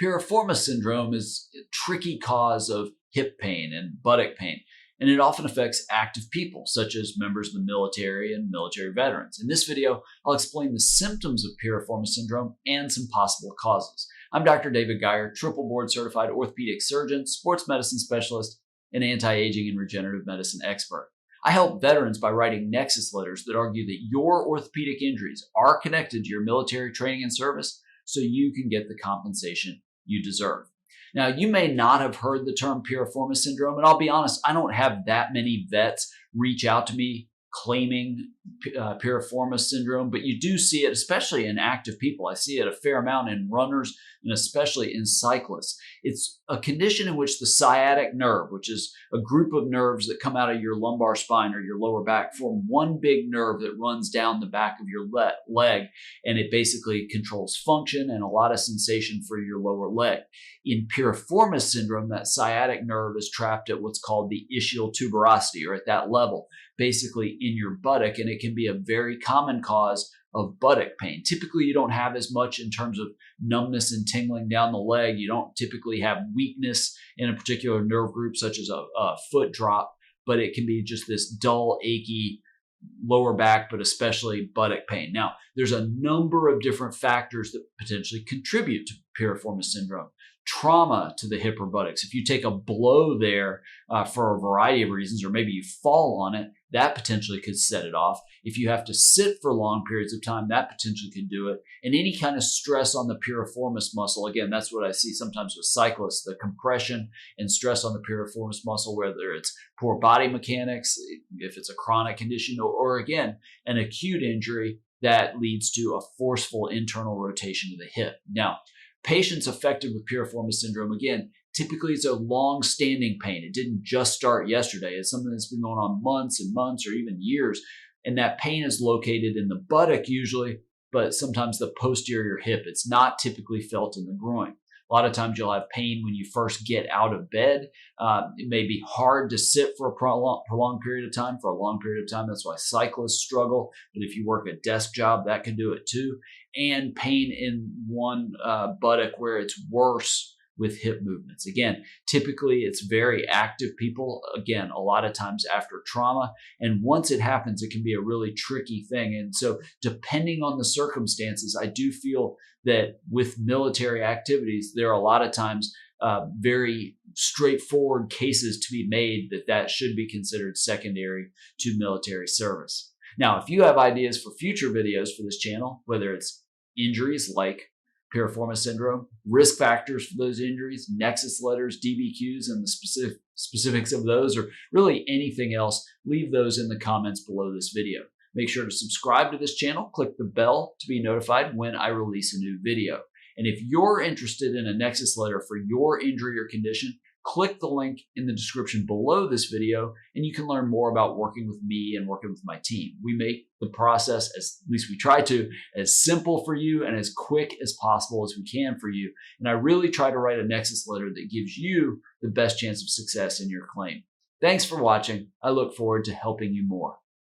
Piriformis syndrome is a tricky cause of hip pain and buttock pain, and it often affects active people, such as members of the military and military veterans. In this video, I'll explain the symptoms of piriformis syndrome and some possible causes. I'm Dr. David Geier, triple board certified orthopedic surgeon, sports medicine specialist, and anti-aging and regenerative medicine expert. I help veterans by writing Nexus letters that argue that your orthopedic injuries are connected to your military training and service so you can get the compensation you deserve. Now, you may not have heard the term piriformis syndrome, and I'll be honest, I don't have that many vets reach out to me claiming piriformis syndrome, but you do see it, especially in active people. I see it a fair amount in runners and especially in cyclists. It's a condition in which the sciatic nerve, which is a group of nerves that come out of your lumbar spine or your lower back, form one big nerve that runs down the back of your leg, and it basically controls function and a lot of sensation for your lower leg. In piriformis syndrome, that sciatic nerve is trapped at what's called the ischial tuberosity, or at that level, basically in your buttock, and it can be a very common cause of buttock pain. Typically, you don't have as much in terms of numbness and tingling down the leg. You don't typically have weakness in a particular nerve group, such as a foot drop, but it can be just this dull, achy lower back, but especially buttock pain. Now, there's a number of different factors that potentially contribute to piriformis syndrome. Trauma to the hip or buttocks. If you take a blow there for a variety of reasons, or maybe you fall on it, that potentially could set it off. If you have to sit for long periods of time, that potentially could do it. And any kind of stress on the piriformis muscle, again, that's what I see sometimes with cyclists, the compression and stress on the piriformis muscle, whether it's poor body mechanics, if it's a chronic condition, or again, an acute injury that leads to a forceful internal rotation of the hip. Now, patients affected with piriformis syndrome, again, typically it's a long-standing pain. It didn't just start yesterday. It's something that's been going on months and months or even years. And that pain is located in the buttock usually, but sometimes the posterior hip. It's not typically felt in the groin. A lot of times you'll have pain when you first get out of bed. It may be hard to sit for a prolonged period of time, for a long period of time. That's why cyclists struggle. But if you work a desk job, that can do it too. And pain in one buttock where it's worse with hip movements. Again, typically it's very active people, again, a lot of times after trauma. And once it happens, it can be a really tricky thing. And so depending on the circumstances, I do feel that with military activities, there are a lot of times very straightforward cases to be made that should be considered secondary to military service. Now, if you have ideas for future videos for this channel, whether it's injuries like piriformis syndrome, risk factors for those injuries, Nexus letters, DBQs, and the specifics of those, or really anything else, leave those in the comments below this video. Make sure to subscribe to this channel, click the bell to be notified when I release a new video. And if you're interested in a Nexus letter for your injury or condition, click the link in the description below this video, and you can learn more about working with me and working with my team. We make the process, at least we try to, as simple for you and as quick as possible as we can for you. And I really try to write a Nexus letter that gives you the best chance of success in your claim. Thanks for watching. I look forward to helping you more.